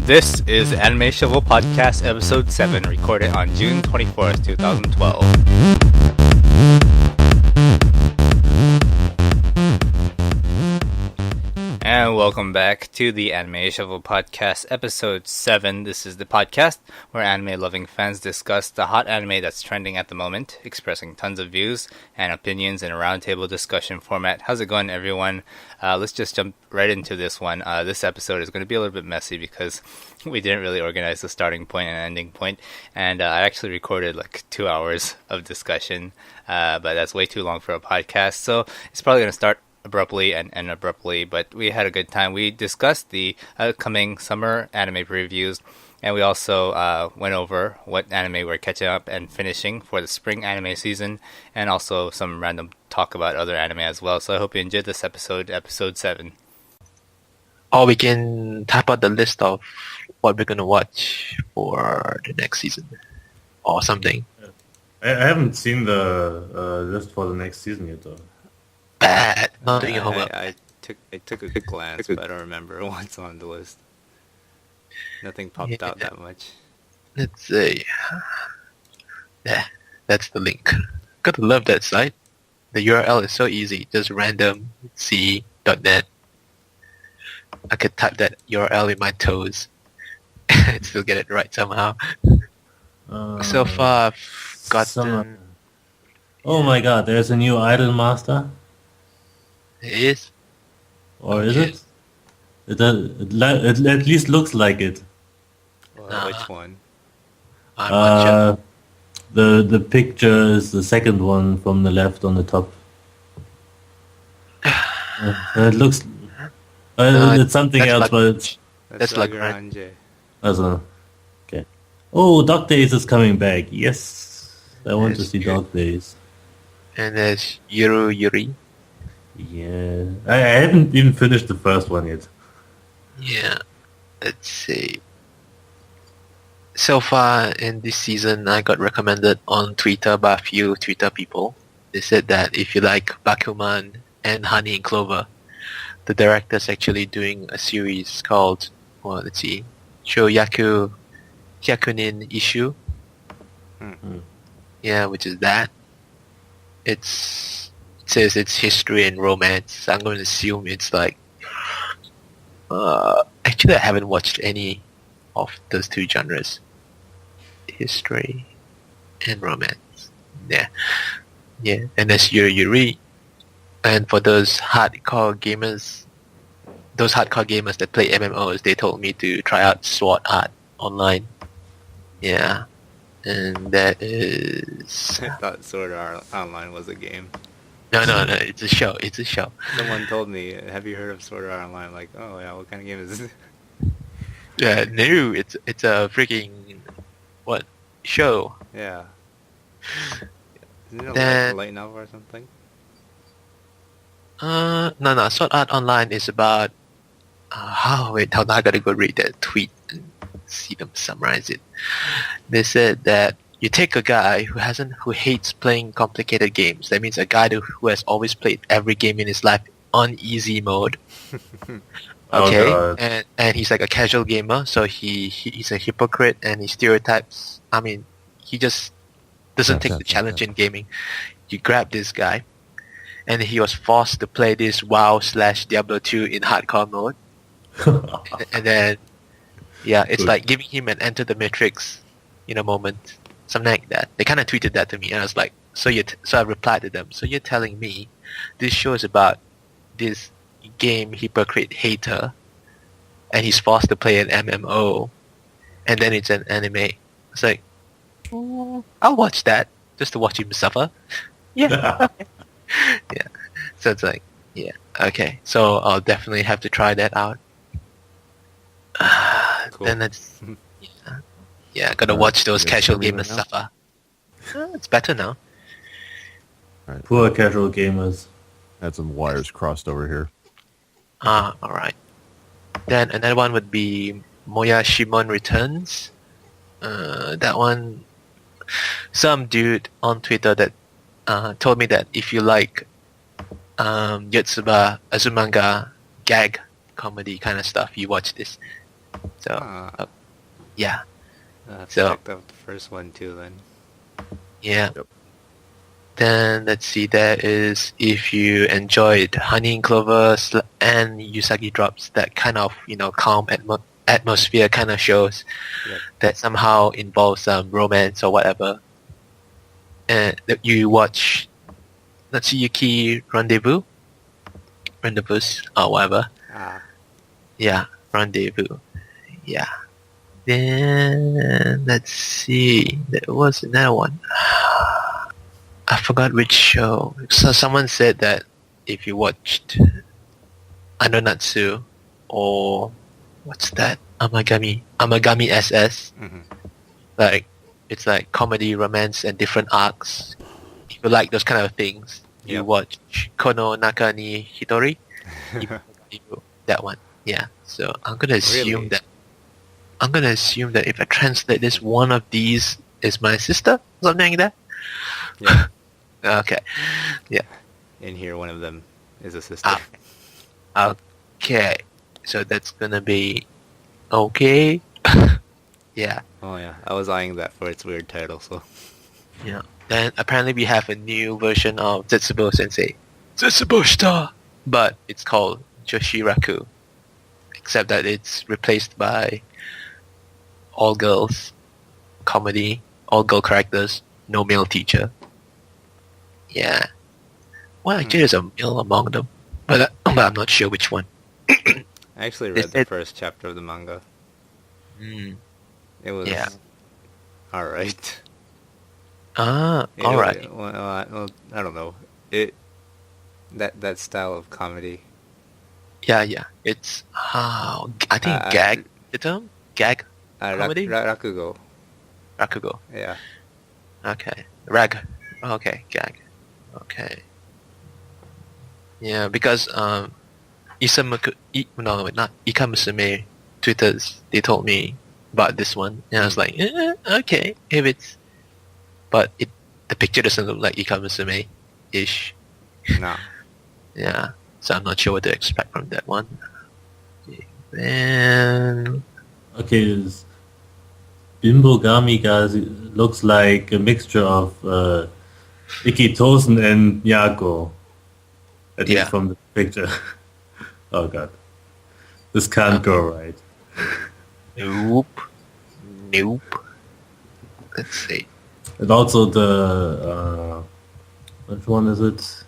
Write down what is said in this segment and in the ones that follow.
This is Anime Shovel Podcast Episode 7, recorded on June 24th, 2012. And welcome back to the Anime Shovel Podcast Episode 7. This is the podcast where anime-loving fans discuss the hot anime that's trending at the moment, expressing tons of views and opinions in a roundtable discussion format. How's it going, everyone? Let's just jump right into this one. This episode is going to be a little bit messy because we didn't really organize the starting point and ending point, and I actually recorded like 2 hours of discussion, but that's way too long for a podcast, so it's probably going to start abruptly and end abruptly, but we had a good time. We discussed the upcoming summer anime previews, and we also went over what anime we're catching up and finishing for the spring anime season, and also some random talk about other anime as well. So I hope you enjoyed this episode 7. Or we can type out the list of what we're going to watch for the next season or something. I haven't seen the list for the next season yet, though. Bad. Not doing your homework. I took a quick glance, but I don't remember what's on the list. Nothing popped out that much. Let's see. Yeah, that's the link. Gotta love that site. The URL is so easy. Just random c.net. I could type that URL in my toes and still get it right somehow. So far, I've gotten... Oh my god, there's a new Idol Master? It is? Or is it? It at least looks like it. Which one? I'm not sure. The picture is the second one from the left on the top. It looks... it's something else, but... That's Lagrange. Okay. Oh, Dog Days is coming back. Yes. I want to see Dog Days. And there's Yuri. Yeah. I haven't even finished the first one yet. Yeah. Let's see. So far in this season, I got recommended on Twitter by a few Twitter people. They said that if you like Bakuman and Honey and Clover, the director's actually doing a series called, Shoyaku Hyakunin Issue. Mm-hmm. Yeah, which is that. It says it's history and romance. I'm going to assume it's like... actually, I haven't watched any of those two genres. History and romance. Yeah. And there's Yuri. And for those hardcore gamers that play MMOs, they told me to try out Sword Art Online. Yeah. And that is... I thought Sword Art Online was a game. No, it's a show. Someone told me, have you heard of Sword Art Online? I'm like, oh yeah, what kind of game is this? Yeah, no, it's a freaking... What? Show. Yeah. Isn't it Then, like a light novel or something? No. Sword Art Online is about... wait, hold on, I gotta go read that tweet and see them summarize it. They said that you take a guy who hates playing complicated games. That means a guy who has always played every game in his life on easy mode. Okay, and he's like a casual gamer, so he's a hypocrite and he stereotypes. I mean, he just doesn't take the challenge in gaming. You grab this guy, and he was forced to play this WoW/Diablo 2 in hardcore mode, and then it's like giving him an Enter the Matrix in a moment. Something like that. They kind of tweeted that to me, and I was like, so I replied to them, so you're telling me this show is about this game hypocrite hater, and he's forced to play an MMO, and then it's an anime. It's like, I'll watch that, just to watch him suffer. Yeah. Yeah. So it's like, yeah, okay. So I'll definitely have to try that out. Cool. Then it's... Yeah, gotta watch those casual gamers suffer. It's better now. Right. Poor casual gamers. Had some wires crossed over here. Alright. Then another one would be Moya Shimon Returns. That one... Some dude on Twitter that told me that if you like Yotsuba, Azumanga, gag, comedy kind of stuff, you watch this. So Ah, yeah, I'll have to So- check out the first one too then. yeah. Yep. Then let's see. There is if you enjoyed Honey and Clover and Usagi Drops, that kind of calm atmosphere kind of shows Yep. that somehow involves some romance or whatever. And that you watch Natsuyuki Rendezvous or whatever. Ah, Yeah, Rendezvous. Yeah. Then let's see. There was another one. I forgot which show. So someone said that if you watched Anonatsu or what's that? Amagami SS, mm-hmm. like it's like comedy, romance, and different arcs. If you like those kind of things, you Yep. watch Kono Naka ni Hitori. That one, yeah. So I'm gonna assume Really? that if I translate this, one of these is my sister, something like that. Yeah. Okay, In here, one of them is a sister. okay. So that's gonna be okay. Yeah, Oh yeah, I was eyeing that for its weird title. So yeah. Then apparently we have a new version of Zetsubo Sensei, Zetsubo Star, but it's called Joshiraku, except that it's replaced by all girls comedy, all girl characters, no male teacher. Yeah. Well, actually, there's a male among them, but I'm not sure which one. I actually read Is the it- first chapter of the manga. Mm. It was Yeah. all right. Ah, It- all right. Well, I don't know. That style of comedy. Yeah, yeah. It's I think Uh, gag. The term gag Comedy? Rakugo. rakugo. Yeah. Okay, rag. Okay, gag. Okay. Yeah, because not Ikamusume Twitters. They told me about this one, and I was like, okay, if it's, but the picture doesn't look like Ikamusume ish. No. Yeah, so I'm not sure what to expect from that one. And Okay, this Bimbogami guys looks like a mixture of Ikitosen and Miyako. At Yeah. least from the picture. Oh god. This can't go right. nope. Let's see. And also the which one is it?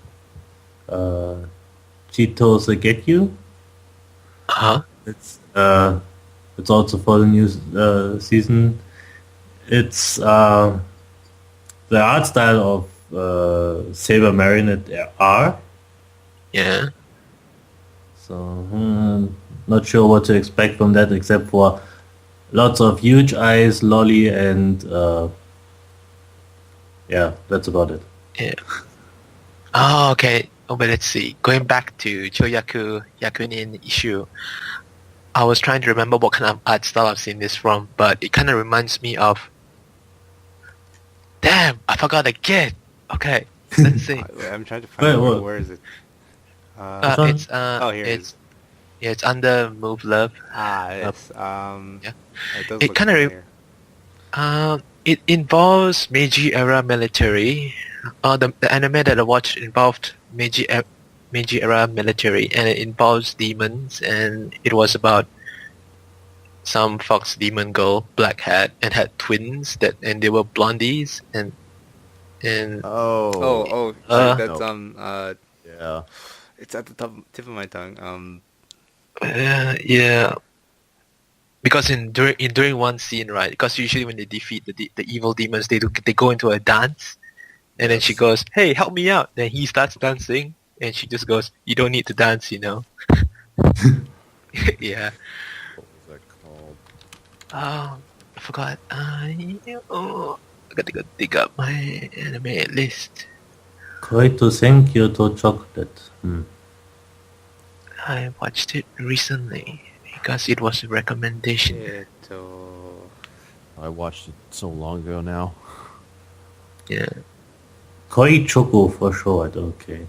Cheetos Get You. Huh? It's also for the new season. It's the art style of Saber Marionette R. Yeah. So not sure what to expect from that, except for lots of huge eyes, lolly, and yeah, that's about it. Yeah. Oh, okay. Oh, but let's see. Going back to Choyaku Yakunin issue, I was trying to remember what kind of art style I've seen this from, but it kind of reminds me of. Damn, I forgot again. Okay, let's see. I'm trying to find Wait, what? where is it? Which one? It's Oh, here it it's yeah, it's under Move Love. it's yeah. It does It look kinda familiar. It involves Meiji era military. The anime that I watched involved Meiji era military, and it involves demons, and it was about some fox demon girl, black hat, and had twins and they were blondies, and Oh, Uh, that's Yeah. it's at the tip of my tongue. yeah. Because during one scene, right? Because usually when they defeat the evil demons, they go into a dance, and then she goes, "Hey, help me out!" Then he starts dancing, and she just goes, "You don't need to dance, you know." Yeah. What was that called? I forgot. I gotta go dig up my anime list. Koito Senkyo to chocolate. I watched it recently because it was a recommendation. I watched it so long ago now. Yeah. Koi Choco for short, okay.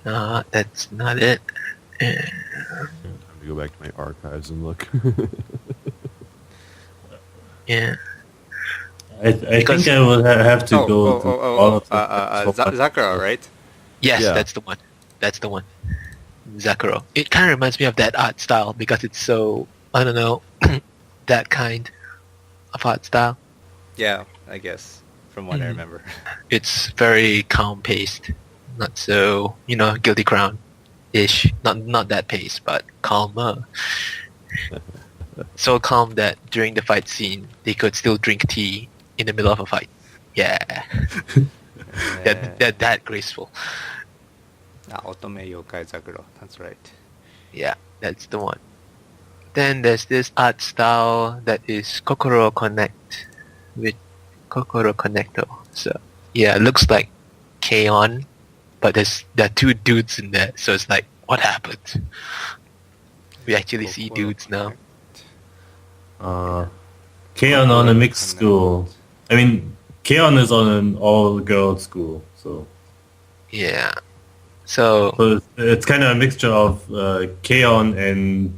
That's not it. I'm me go back to my archives and look. Yeah. I Because- think I would have to go to all of them. Zakura, right? Yes, Yeah. that's the one. That's the one. Zakuro. It kind of reminds me of that art style because it's so, I don't know, that kind of art style. Yeah, I guess from what I Mhm. remember. It's very calm paced, not so, Guilty Crown ish. Not that pace, but calmer. So calm that during the fight scene they could still drink tea in the middle of a fight. Yeah, that graceful. Otome Yokai Zakura. That's right. Yeah, that's the one. Then there's this art style that is Kokoro Connect with Kokoro Connecto. So yeah, it looks like K-On, but there are two dudes in there, so it's like, what happened? We actually see dudes now. Keon on a mixed school. I mean, Keon is on an all-girls school, so So it's kind of a mixture of Keon and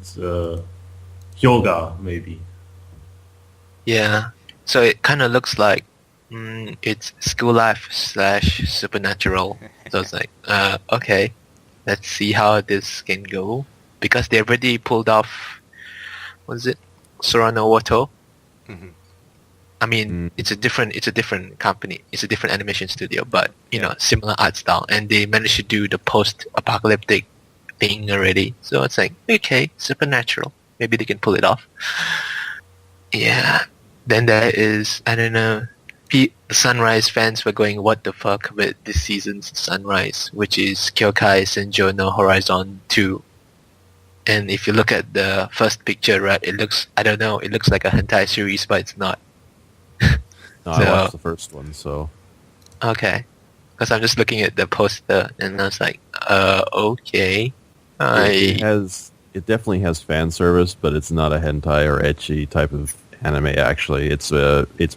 Hyoga, maybe. yeah, so it kind of looks like it's school life / supernatural. So it's like, okay, let's see how this can go, because they already pulled off, what is it, Sorano Wato. Mhm. I mean, it's a different company, it's a different animation studio, but similar art style, and they managed to do the post-apocalyptic thing already. So it's like, okay, supernatural, maybe they can pull it off. Yeah. Then there is, I don't know, the Sunrise fans were going, what the fuck with this season's Sunrise, which is Kyokai Senjo no Horizon 2. And if you look at the first picture, right, it looks like a hentai series, but it's not. No, So- I watched the first one, so Okay. Because I'm just looking at the poster, and I was like, okay. it definitely has fan service, but it's not a hentai or ecchi type of anime. Actually, it's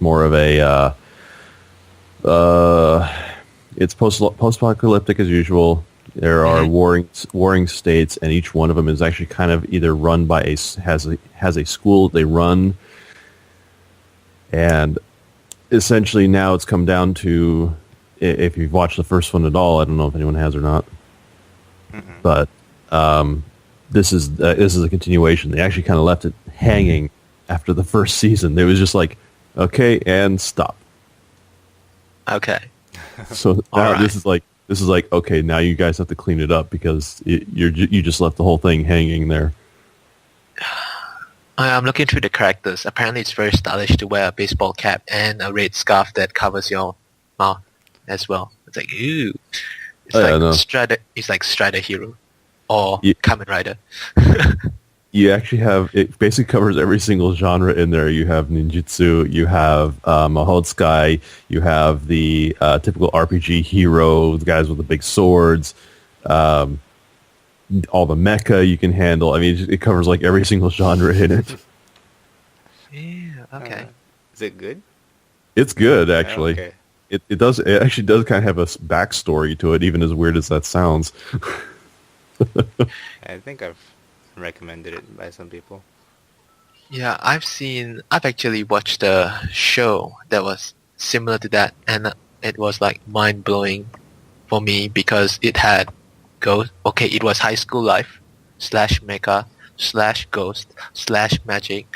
more of a it's post-apocalyptic as usual. There are warring states, and each one of them is actually kind of either run by has a school they run, and essentially now it's come down to, if you've watched the first one at all, I don't know if anyone has or not, but this is a continuation. They actually kind of left it hanging after the first season. It was just like, okay, and stop. Okay. So now Alright. this is like okay, now you guys have to clean it up because you just left the whole thing hanging there. I'm looking through the characters. Apparently it's very stylish to wear a baseball cap and a red scarf that covers your mouth as well. It's like, ooh. It's it's like Strider Hero or Yeah. Kamen Rider. You actually have, it basically covers every single genre in there. You have ninjutsu, you have Mahotsukai, you have the typical RPG hero, the guys with the big swords, all the mecha you can handle. I mean, it covers like every single genre in it. Yeah, okay. Is it good? It's good, actually. Okay. It actually does kind of have a backstory to it, even as weird as that sounds. I think I've recommended it by some people. Yeah, I've actually watched a show that was similar to that, and it was like mind-blowing for me because it had it was high school life / mecha / ghost / magic,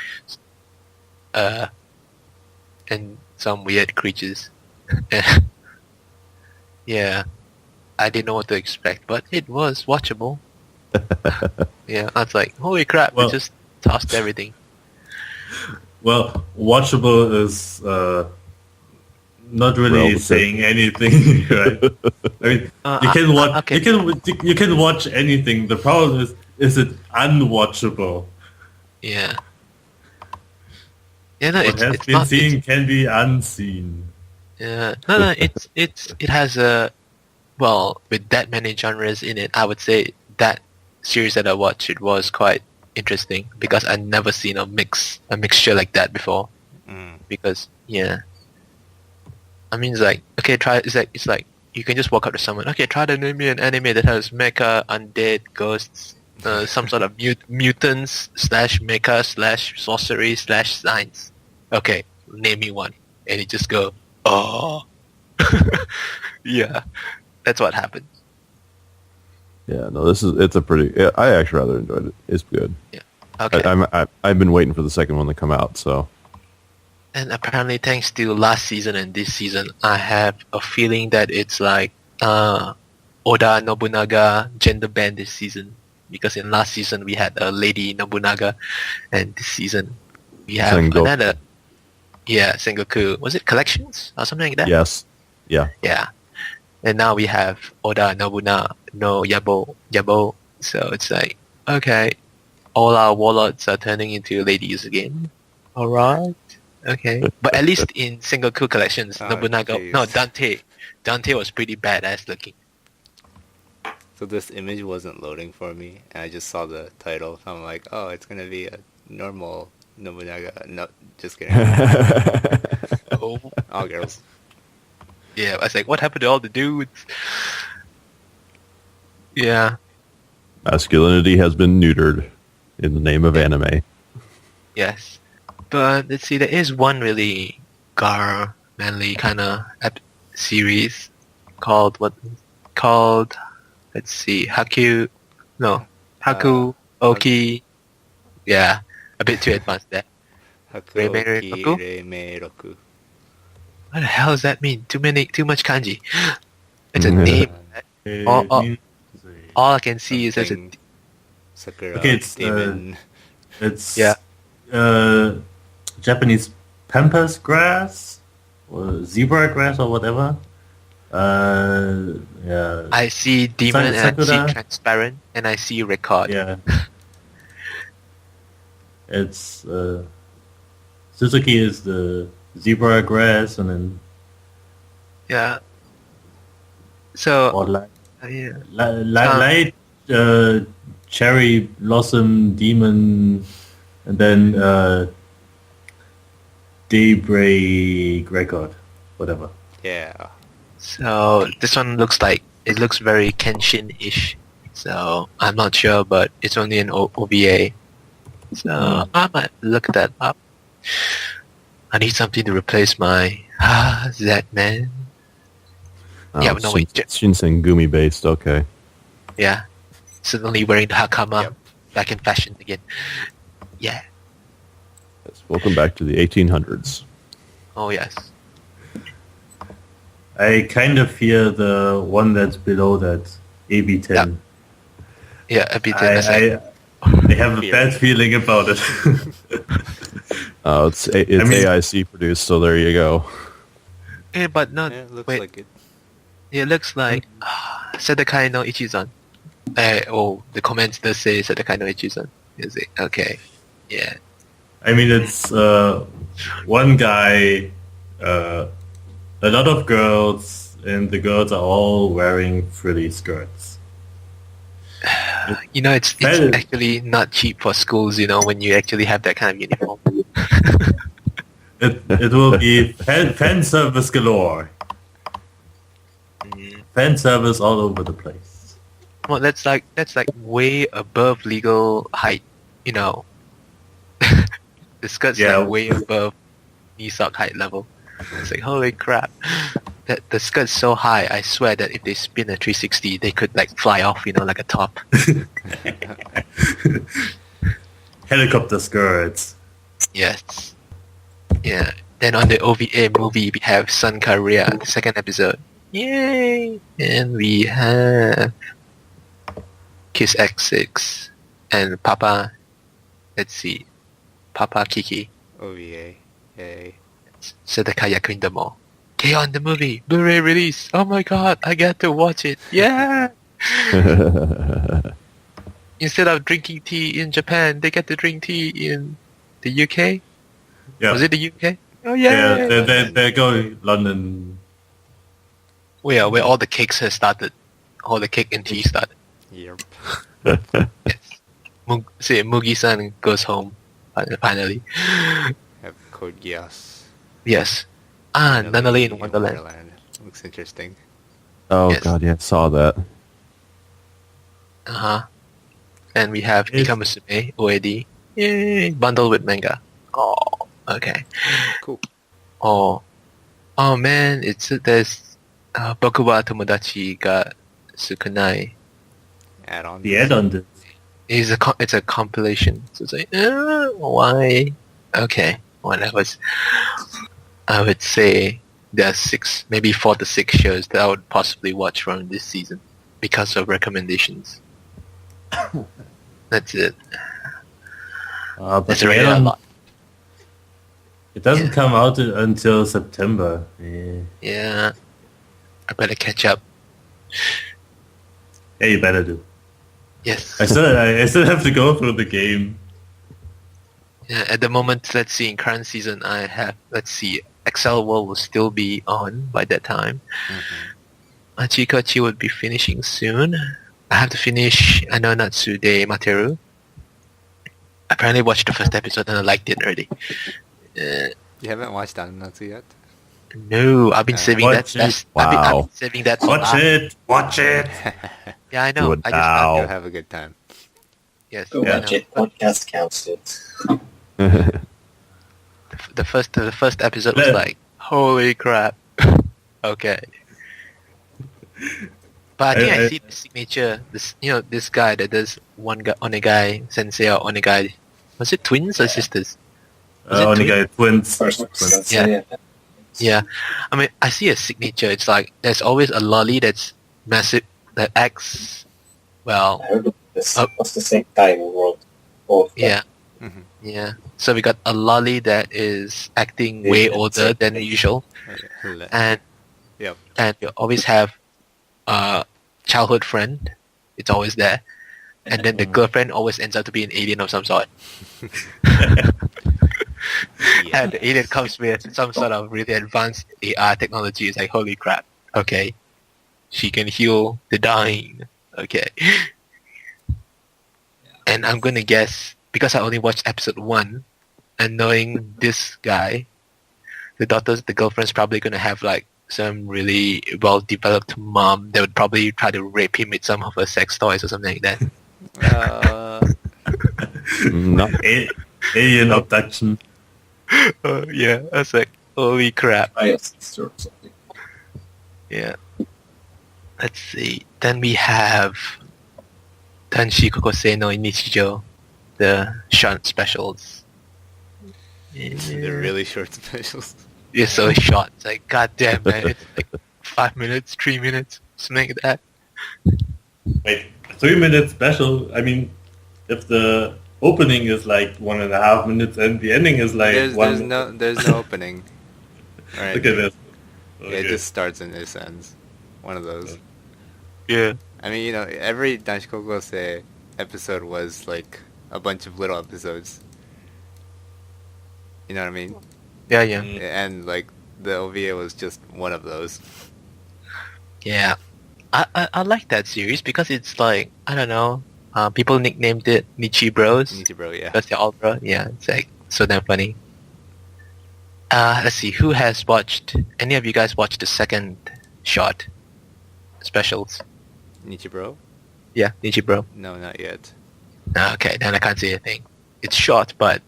and some weird creatures. Yeah, I didn't know what to expect, but it was watchable. Yeah, I was like, holy crap, Well- we just tossed everything. Well, watchable is not really Relative. saying anything, right? I mean, you can watch. okay. You can watch anything. The problem is it unwatchable? Yeah. Yeah, no, What it's has it's been not. seen can be unseen. Yeah, no, it has a, well, with that many genres in it, I would say that series that I watched, it was quite interesting because I'd never seen a mixture like that before. Mm. Because yeah, I mean, it's like, okay, it's like you can just walk up to someone, okay, try to name me an anime that has mecha, undead, ghosts, some sort of mutants slash mecha slash sorcery slash science. Okay, name me one, and you just go, oh, yeah, that's what happened. Yeah, no, it's a pretty. I actually rather enjoyed it. It's good. Yeah. Okay. I've been waiting for the second one to come out. So. And apparently, thanks to last season and this season, I have a feeling that it's like Oda Nobunaga gender band this season. Because in last season we had a Lady Nobunaga, and this season we have another. Yeah, Sengoku. Was it collections or something like that? Yes. Yeah. Yeah. And now we have Oda Nobunaga no Yabo. So it's like, okay, all our warlords are turning into ladies again. Alright. Okay. But at least in Sengoku collections, Nobunaga... Geez. No, Dante was pretty badass looking. So this image wasn't loading for me, and I just saw the title. So I'm like, oh, it's gonna be a normal Nobunaga. No, just kidding. Oh. All girls. Yeah, I was like, what happened to all the dudes? Yeah. Masculinity has been neutered in the name of anime. Yes. But let's see, there is one really manly kind of series called let's see, Haku Oki. Yeah, a bit too advanced there. Hakuoki Remeroku? Remeroku. What the hell does that mean? Too much kanji. It's a name. All I can see is there's a... Something Sakura Okay, it's demon. it's Yeah. Japanese pampas grass or zebra grass or whatever. Yeah. I see demon and I Sakura. see transparent and I see record. Yeah. It's Suzuki is the zebra grass, and then Yeah. So or yeah. light cherry blossom demon, and then daybreak record, whatever. Yeah. So this one looks very Kenshin-ish. So I'm not sure, but it's only an OVA. So I might look that up. I need something to replace my Z-Man. Yeah, no, wait. Shinsengumi based. Okay. Yeah. Suddenly wearing the Hakama Yep. back in fashion again. Yeah. Yes, welcome back to the 1800s. Oh yes. I kind of fear the one that's below that, AB10. Yeah, a bit. I have a bad feeling about it. It's AIC produced, so there you go. But not. Yeah, it looks wait. like it. It looks like Sedekai no Ichizan. The comments does say Sedekai no Ichizan. Is it? Okay. Yeah. I mean, it's one guy, a lot of girls, and the girls are all wearing frilly skirts. You know, it's Well- actually not cheap for schools, you know, when you actually have that kind of uniform. It will be fan service galore. Fan service all over the place. Well, that's like way above legal height, you know. The skirt's Yeah. like way above knee sock height level. It's like, holy crap. That the skirt's so high, I swear that if they spin a 360, they could like fly off, you know, like a top. Helicopter skirts. Yes. Yeah. Then on the OVA movie, we have Sun Korea, the second episode. Yay! And we have Kiss X6 and Papa. Let's see, Papa Kiki. OVA. Yay. Sedekai Yakindamo. Get on the movie! Blu-ray release! Oh my god, I get to watch it! Yeah! Instead of drinking tea in Japan, they get to drink tea in the UK? Yeah, Was it the UK? Oh yeah. yeah! They're going London. Where all the cakes have started. All the cake and tea started. Yep. Yes. Mugi-san goes home, finally. Have Code Geass. Yes. Nunnally in Wonderland. Looks interesting. Oh Yes. god, yeah, I saw that. Uh-huh. and we have Yes. Ikamusume OAD. Yay! Bundled with manga. Oh, okay. Cool. Oh, oh man, there's Boku wa Tomodachi ga Sukunai. Add on. The add-on disc. It's a compilation. So it's like, why? Okay, I would say there are 6, maybe 4 to 6 shows that I would possibly watch from this season because of recommendations. That's it. But That's the already a add-on, lot. it doesn't Yeah. come out until September. Yeah, I better catch up. Yeah, you better do. Yes. I still have to go through the game. Yeah, at the moment, let's see, in current season, I have, Excel World will still be on by that time. Achikochi would be finishing soon. I have to finish Ano Natsude Materu. I apparently watched the first episode and I liked it already. You haven't watched Anatsu yet? No, I've been saving that. Watch it. I've Wow. been saving that for Watch it! Watch it! Yeah, I know. Do it I just now. You'll have a good time. yes. Go I watch know. it. Podcast counts it. The first episode was Yeah. like, holy crap. Okay. But I think I see the signature. This guy that does Onegai Sensei or Onegai. Was it twins or sisters? Was it Only twins? got twins. First Twins. Yeah. Yeah. I mean, I see a signature. It's like there's always a lolly that's massive that acts well. I heard this Oh. was the same time world. Both. Yeah. Mhm. Yeah. So we got a lolly that is acting way Yeah, older it's than usual, and Yep. and you always have a childhood friend. It's always there, and then the girlfriend always ends up to be an alien of some sort. And the alien comes with some sort of really advanced AR technology. It's like, holy crap. Okay. She can heal the dying. Okay. And I'm going to guess, because I only watched episode 1, and knowing this guy, the girlfriend's probably going to have like some really well-developed mom that would probably try to rape him with some of her sex toys or something like that. Not Alien abduction. Yeah, I was like, holy crap. I have sister or something. Yeah. Let's see. Then we have Tanshi Kokosei no Nichijo, the short specials. They're really short specials. It's so short. It's like, goddamn, man. It's like 5 minutes, 3 minutes, something like that. Wait, 3 minute special? I mean, if the opening is like 1.5 minutes and the ending is like There's no opening. Alright. Look at this. Yeah, Okay. it just starts and it ends. One of those. Yeah. I mean, you know, every Danshikokose episode was like a bunch of little episodes. You know what I mean? Yeah, yeah. And like the OVA was just one of those. Yeah. I like that series because it's like, I don't know, people nicknamed it Nichi Bros. Bro, yeah. Because they're all bro. Yeah, it's like so damn funny. Let's see, who has watched, any of you guys watched the second shot specials? Nichibro? Yeah, Nichi Bro. No, not yet. Okay, then I can't say anything. It's short, but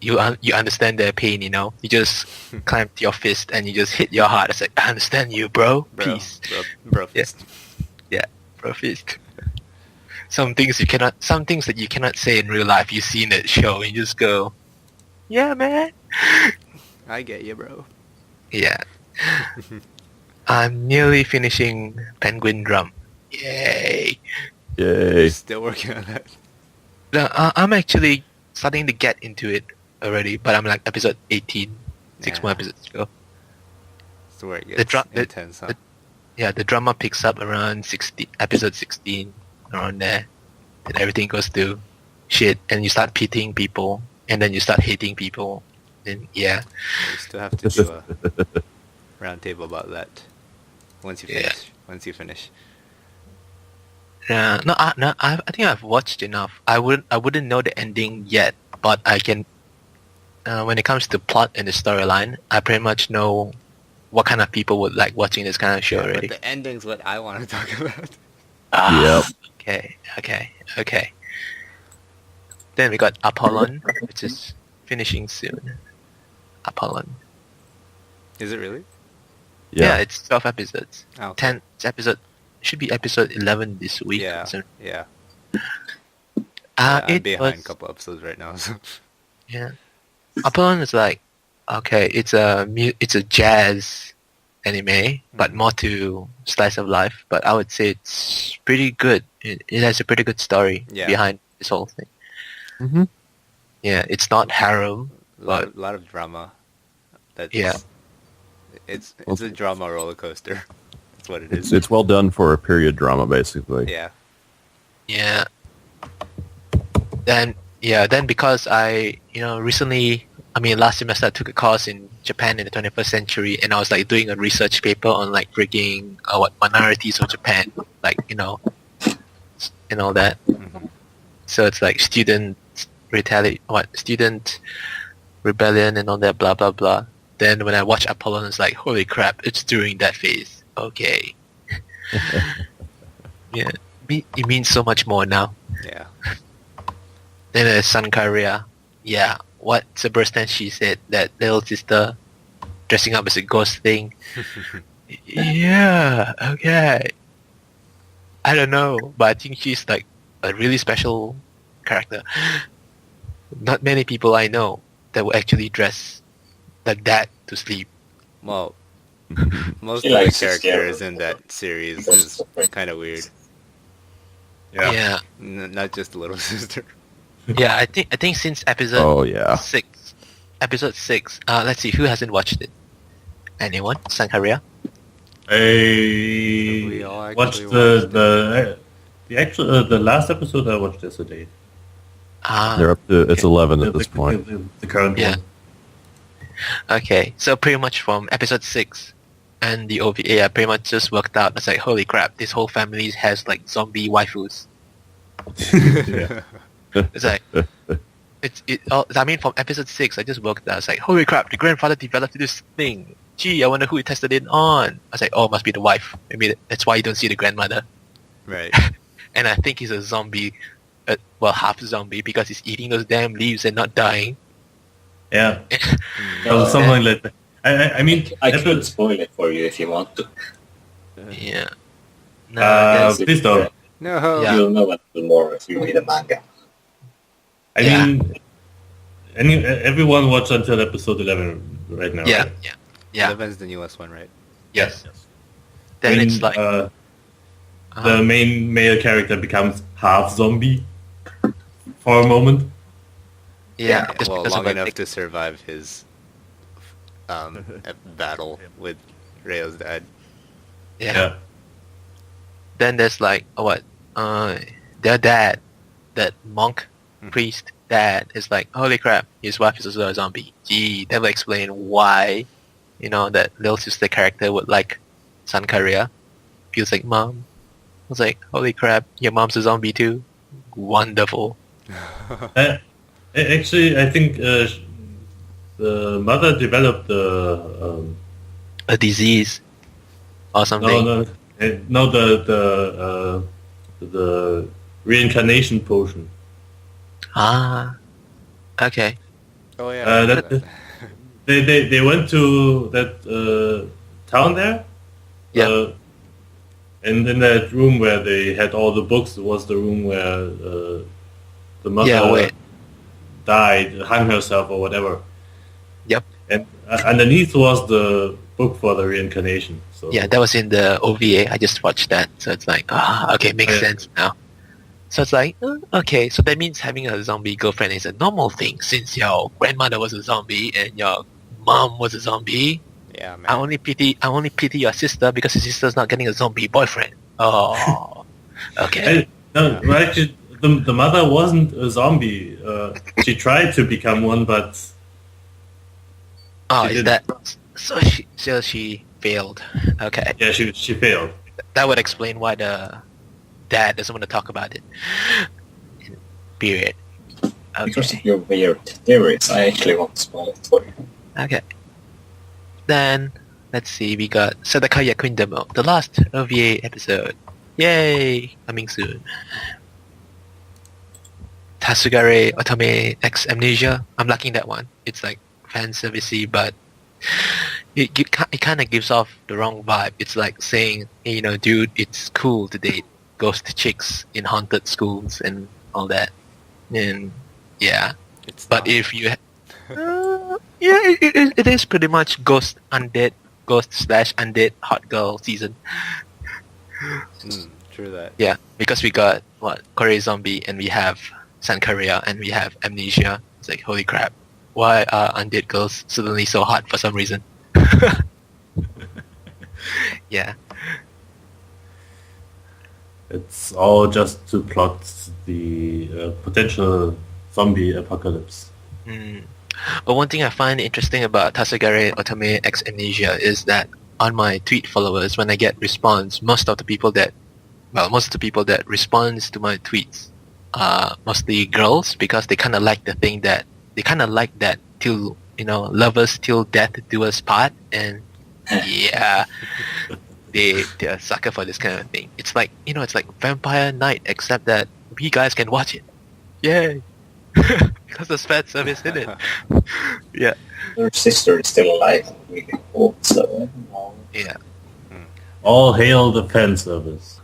you understand their pain, you know? You just climb to your fist and you just hit your heart. It's like, I understand you, bro. Peace. Bro Yeah. fist. Yeah, bro fist. Some things that you cannot say in real life, you see in that show and you just go, yeah, man. I get you, bro. Yeah. I'm nearly finishing Penguin Drum. Yay. yay. Still working on that. No, I'm actually starting to get into it already, but I'm like episode 18. 6 Yeah. more episodes to go. That's where it The gets dra- the- intense, huh? Yeah, the drama picks up around episode 16, around there. And everything goes to shit, and you start pitying people, and then you start hating people. And yeah. You still have to do a round table about that. Once you Yeah. finish. Once you finish. I think I've watched enough. I wouldn't know the ending yet, but I can. When it comes to plot and the storyline, I pretty much know what kind of people would like watching this kind of show Yeah, but already. the ending's what I want to talk about. Ah, Yep. Okay. Then we got Apollon, which is finishing soon. Apollon. Is it really? Yeah, it's 12 episodes. Oh, 10 episode. Should be episode 11 this week. Yeah. So, Yeah. I'm it behind was, a couple episodes right now. So. yeah. Apollon is like, okay, it's a jazz anime, but more to slice of life. But I would say it's pretty good. It has a pretty good story behind this whole thing. Mm-hmm. Yeah, it's not harem. lot of drama. It's a drama roller coaster. That's what it is. It's well done for a period drama, basically. Yeah. Yeah. Then because I recently, last semester I took a course in Japan in the 21st century, and I was like doing a research paper on like freaking minorities of Japan, like and all that. Mm-hmm. So it's like student rebellion and all that, blah blah blah. Then when I watch Apollon, it's like, holy crap, it's during that phase. Okay. Yeah, it means so much more now. Yeah. Then there's Sankaria. Yeah, what Cerberus she said, that little sister dressing up as a ghost thing. Yeah, okay. I don't know, but I think she's like a really special character. Not many people I know that will actually dress like that to sleep. Well, most She of the likes to characters scare in that series is kind of weird. Yeah. Not just the little sister. Yeah, I think since episode Oh yeah. 6. Episode 6. Let's see, who hasn't watched it? Anyone? Sankaria? I all actually watched watched the last episode I watched yesterday. They're up to it's okay. 11 at this point. The current Yeah. one. Okay, so pretty much from episode 6 and the OVA, I pretty much just worked out. It's like, holy crap, this whole family has like zombie waifus. Yeah. It's like, from episode 6, I just worked out. It's like, holy crap, the grandfather developed this thing. Gee, I wonder who he tested it on. I was like, oh, it must be the wife. Maybe that's why you don't see the grandmother. Right. And I think he's a zombie, half zombie, because he's eating those damn leaves and not dying. Yeah. No, Something like that. I mean, I could spoil it for you if you want to. Yeah. No, please don't. No. Yeah. You'll know a little more if you read a manga. I mean, everyone watch until episode 11 right now. yeah, right? yeah. 11's the newest one, right? Yes. Yes. Then I mean, it's like, the main male character becomes half zombie for a moment. yeah, just Well, because long of a enough big- to survive his battle with Rayo's dad. yeah. Then there's like, their dad, that monk priest dad, is like, holy crap, his wife is also a zombie. Gee, that will explain why, that little sister character would like Sankaria. Feels like mom. I was like, holy crap, your mom's a zombie too? Wonderful. Actually, I think the mother developed the A disease or something. no the reincarnation potion. Okay. Oh yeah. They went to that town there. Yeah. And in that room where they had all the books was the room where the mother died, hung herself or whatever. Yep. And underneath was the book for the reincarnation. So Yeah, that was in the OVA. I just watched that. So it's like, okay, makes sense now. So it's like, okay, so that means having a zombie girlfriend is a normal thing since your grandmother was a zombie and your mom was a zombie. Yeah, man. I only pity your sister because your sister's not getting a zombie boyfriend. Oh, okay. Actually, the mother wasn't a zombie. She tried to become one, but Oh, she is didn't. that so? She failed. Okay, yeah, she failed. that would explain why the dad doesn't want to talk about it. Period. Because Okay. of your weird theories, I actually want to spoil it for you. Okay. Then, let's see, we got Sadakaya Quindemo, the last OVA episode. Yay! Coming soon. Tasugare Otome X Amnesia. I'm liking that one. It's like fan servicey, but it kind of gives off the wrong vibe. It's like saying, hey, dude, it's cool to date ghost chicks in haunted schools and all that. And yeah, It's but not. if you, it is pretty much ghost slash undead hot girl season. True that. Yeah, because we got Korea Zombie and we have San Korea and we have Amnesia. It's like, holy crap, why are undead girls suddenly so hot for some reason? Yeah. It's all just to plot the potential zombie apocalypse. But one thing I find interesting about Tasagare Otome X Amnesia is that on my tweet followers, when I get response, most of the people that responds to my tweets are mostly girls because they kind of like that till lovers till death do us part, and yeah, they're a sucker for this kind of thing. It's like it's like Vampire Night, except that we guys can watch it. Yay! Because there's fan service in it. Yeah. Her sister is still alive. Really old, so Yeah. All hail the fan service.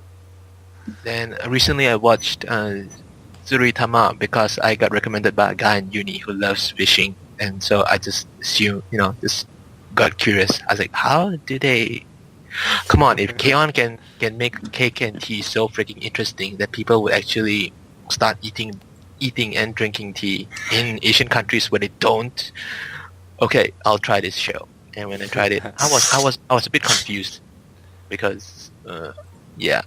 Then recently I watched Tsuritama because I got recommended by a guy in uni who loves fishing, and so I just assumed, just got curious. I was like, how do they? Come on, if K-On can make cake and tea so freaking interesting that people would actually start eating and drinking tea in Asian countries where they don't. Okay, I'll try this show. And when I tried it, I was a bit confused because I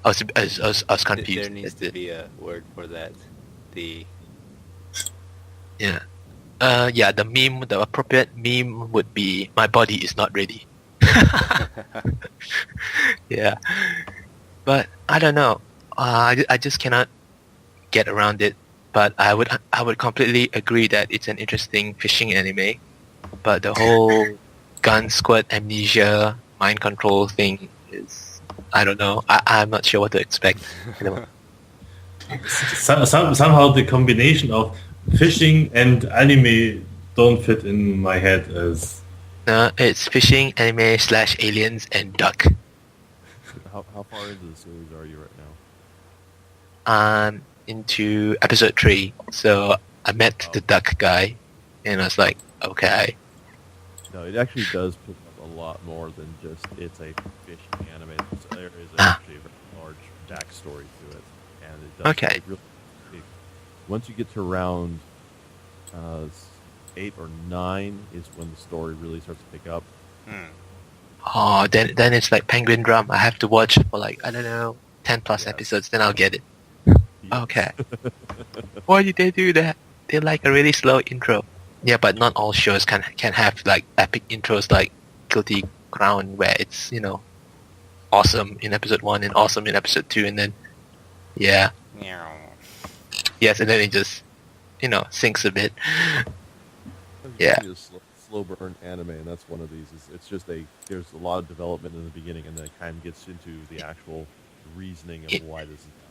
was confused. There needs to be a word for that. The The appropriate meme would be "My body is not ready." Yeah, but I don't know. I just cannot get around it. But I would completely agree that it's an interesting fishing anime. But the whole gun squad amnesia mind control thing is, I don't know. I'm not sure what to expect. Somehow the combination of fishing and anime don't fit in my head as... It's fishing, anime / aliens and duck. How far into the series are you right now? Into episode 3. So I met the duck guy, and I was like, okay. No, it actually does pick up a lot more than just it's a fishing anime. There is actually a very large backstory to it, and it does. Okay. Once you get to around 8 or 9 is when the story really starts to pick up. Oh, then it's like Penguin Drum. I have to watch for 10 plus episodes, then I'll get it. Okay. Why did they do that? They like a really slow intro. Yeah, but not all shows can have epic intros like Guilty Crown, where it's awesome in episode 1 and awesome in episode 2, and then yes, and then it just sinks a bit. Yeah. It's a slow burn anime, and that's one of these. It's just there's a lot of development in the beginning, and then it kind of gets into the actual reasoning of why this is happening.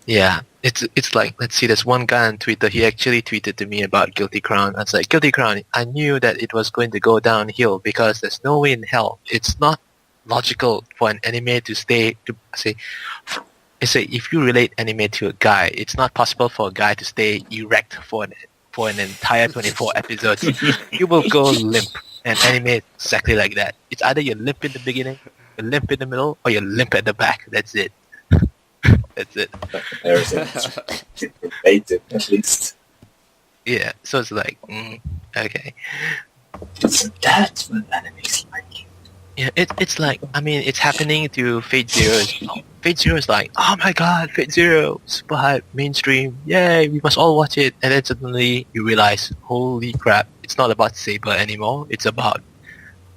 Yeah, it's like, let's see, there's one guy on Twitter, he actually tweeted to me about Guilty Crown. I was like, Guilty Crown, I knew that it was going to go downhill because there's no way in hell. It's not logical for an anime to say, if you relate anime to a guy, it's not possible for a guy to stay erect for an entire 24 episodes. You will go limp, and anime is exactly like that. It's either you limp in the beginning, you limp in the middle, or you limp at the back. That's it. That's it. There's related, at least. Yeah, so it's like, okay. That's what anime's like. Yeah, it's like, it's happening to Fate Zero. Fate Zero is like, oh my god, Fate Zero, super hype, mainstream, yay, we must all watch it. And then suddenly you realize, holy crap, it's not about Saber anymore. It's about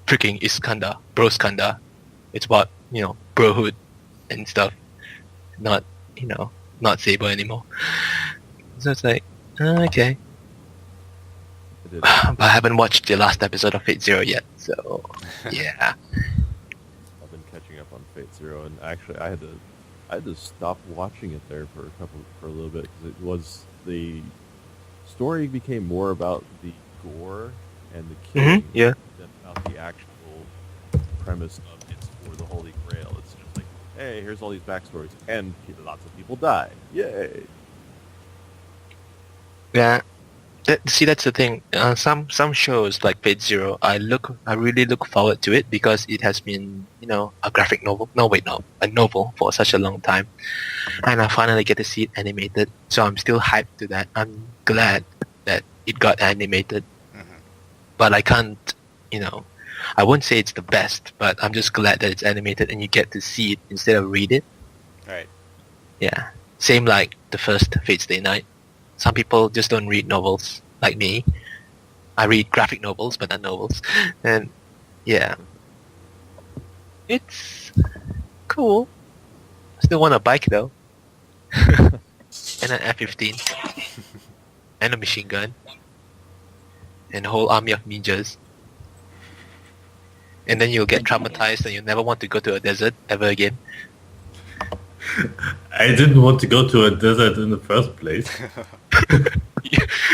freaking Iskandar, Bro Skandar. It's about, brohood and stuff. Not Saber anymore. So it's like, okay. But I haven't watched the last episode of Fate Zero yet, so yeah. I've been catching up on Fate Zero, and actually I had to stop watching it there for a little bit because the story became more about the gore and the killing yeah. than about the actual premise of it's for the Holy Grail. It's just like, hey, here's all these backstories, and lots of people die. Yay! Yeah. That's the thing. Some shows like Fate Zero, I really look forward to it because it has been, a graphic novel. No, wait, no, a novel for such a long time, and I finally get to see it animated. So I'm still hyped to that. I'm glad that it got animated, but I can't, I won't say it's the best, but I'm just glad that it's animated and you get to see it instead of read it. Right. Yeah. Same like the first Fate Stay Night. Some people just don't read novels like me. I read graphic novels, but not novels. And yeah, it's cool. Still want a bike though, and an F-15, and a machine gun, and a whole army of ninjas. And then you'll get traumatized and you'll never want to go to a desert ever again. I didn't want to go to a desert in the first place.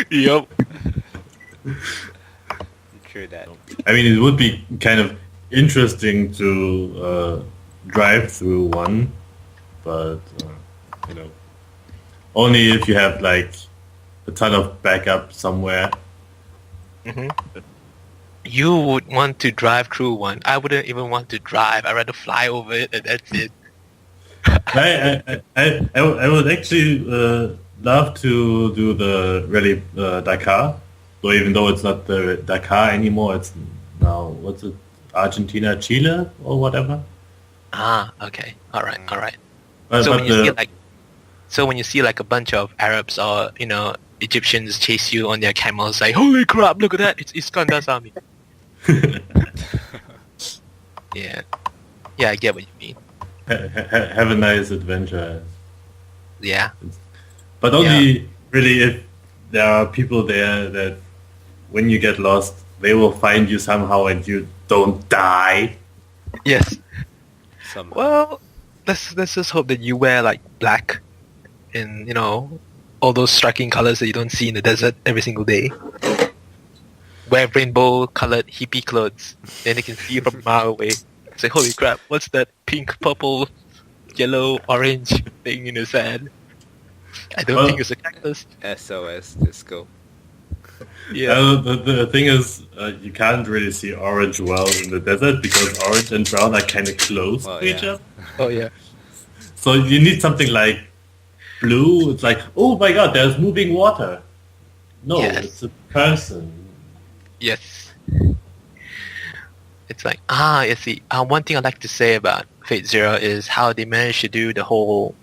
Yup. True that. I mean, it would be kind of interesting to drive through one, but only if you have like a ton of backup somewhere. You would want to drive through one. I wouldn't even want to drive. I'd rather fly over it and that's it. I would actually love to do the rally Dakar. So even though it's not the Dakar anymore, it's now what's it, Argentina, Chile, or whatever. Ah, okay, all right. But So when you see like a bunch of Arabs or Egyptians chase you on their camels, like holy crap, look at that, it's Iskandar's army. Yeah, I get what you mean. have a nice adventure. Yeah. But only really if there are people there that when you get lost, they will find you somehow and you don't die. Yes. Somehow. Well, let's just hope that you wear like black and all those striking colors that you don't see in the desert every single day. Wear rainbow-colored hippie clothes, then they can see you from a mile away. Say, holy crap, what's that pink, purple, yellow, orange thing in the sand? I don't think it's a cactus. SOS Disco. Yeah. The thing is, you can't really see orange well in the desert because orange and brown are kind of close to each other. Oh, yeah. So you need something like blue. It's like, oh my god, there's moving water. No, Yes. it's a person. Yes. It's like, you see, one thing I'd like to say about Fate Zero is how they managed to do the whole,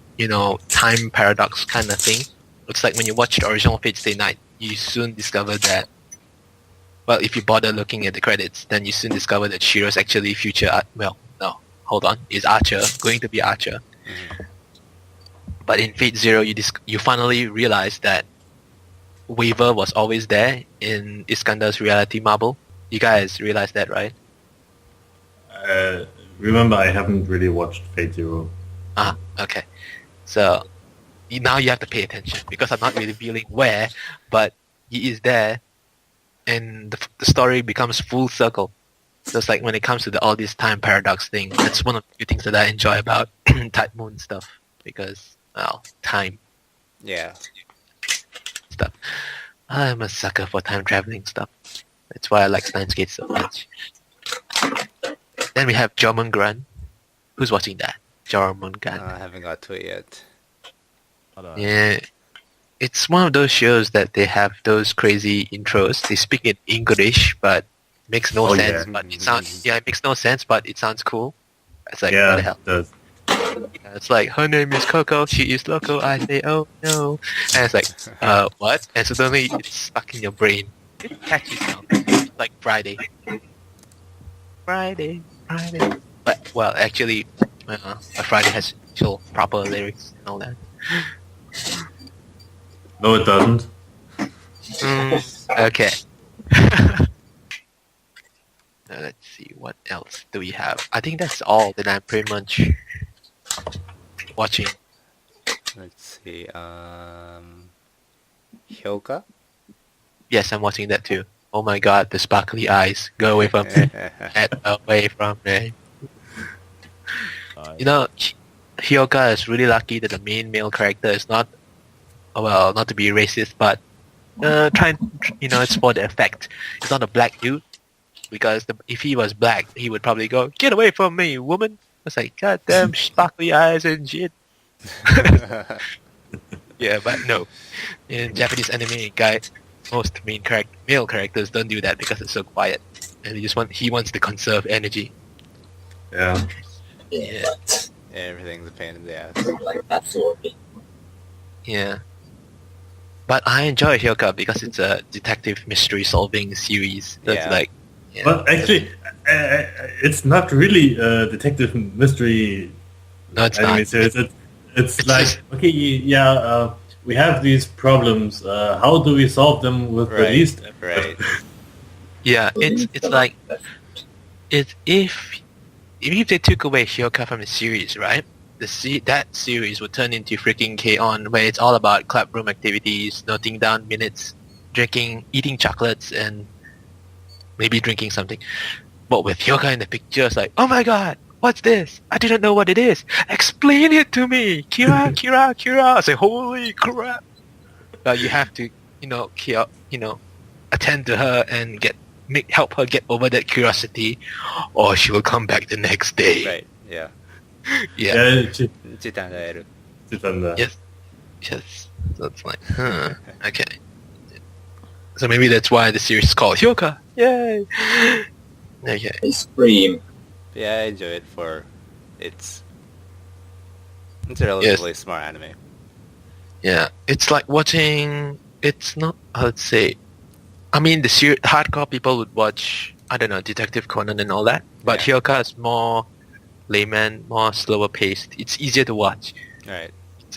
time paradox kind of thing. It's like when you watch the original Fate Stay Night, you soon discover that, well, if you bother looking at the credits, then you soon discover that Shiro's actually is Archer, going to be Archer. But in Fate Zero, you finally realize that Waver was always there in Iskandar's reality marble. You guys realize that, right? Remember, I haven't really watched Fate Zero. Ah, okay. So now you have to pay attention because I'm not really revealing where, but he is there, and the story becomes full circle. So it's like when it comes to all this time paradox thing, that's one of the few things that I enjoy about Type Moon stuff because, time Yeah. stuff. I'm a sucker for time traveling stuff. That's why I like Steins Gate so much. Then we have Jormungandr. Who's watching that? Jormungandr. I haven't got to it yet. Yeah. It's one of those shows that they have those crazy intros. They speak in English, but makes no sense. Yeah. But it makes no sense, but it sounds cool. It's like, Yeah, what the hell? it does. Yeah, it's like, her name is Coco, she is loco, I say, oh no. And it's like, what? And suddenly it's stuck in your brain. It's a catchy sound. It's like Friday. Friday. But, well, actually, Friday has actual proper lyrics and all that. No, it doesn't. Okay. Let's see, what else do we have? I think that's all that I'm pretty much watching. Let's see. Hyoka? Yes, I'm watching that too. Oh my god, the sparkly eyes. Go away from me. Get away from me. You know, Hyoka is really lucky that the main male character is not, well, not to be racist, but it's for the effect. It's not a black dude, because if he was black, he would probably go, "Get away from me, woman!" It's like, God damn, sparkly eyes and shit. Yeah, but no. In Japanese anime, most male characters don't do that because it's so quiet, and he wants to conserve energy. Yeah. Yeah. But Everything's a pain in the ass. like absorbing. Yeah. But I enjoy Hyoka because it's a detective mystery solving series. That's Yeah. like, yeah. But actually, it's not really a detective mystery No, it's anime not. series. It's It's like, just- okay, yeah, we have these problems. How do we solve them with the Right. least? Right. Yeah, it's like if they took away Hyoka from the series, right? That series would turn into freaking K-On, where it's all about club room activities, noting down minutes, eating chocolates, and maybe drinking something. But with Hyoka in the picture, it's like, oh my god, what's this? I didn't know what it is. Explain it to me, Kira, Kira, Kira. I say, holy crap! You have to, attend to her and help her get over that curiosity, or she will come back the next day. Right. Yeah. Yeah. Yeah, 時短が得る。it's on the- Yes. Yes. So it's like, okay. So maybe that's why the series is called Hyoka. Yay! Okay. They scream. Yeah, I enjoy it for it's a relatively smart anime. Yeah. It's like watching. It's not. Let's say. I mean, the hardcore people would watch. I don't know, Detective Conan and all that. But Yeah. Hyoka is more layman, more slower paced. It's easier to watch. Right.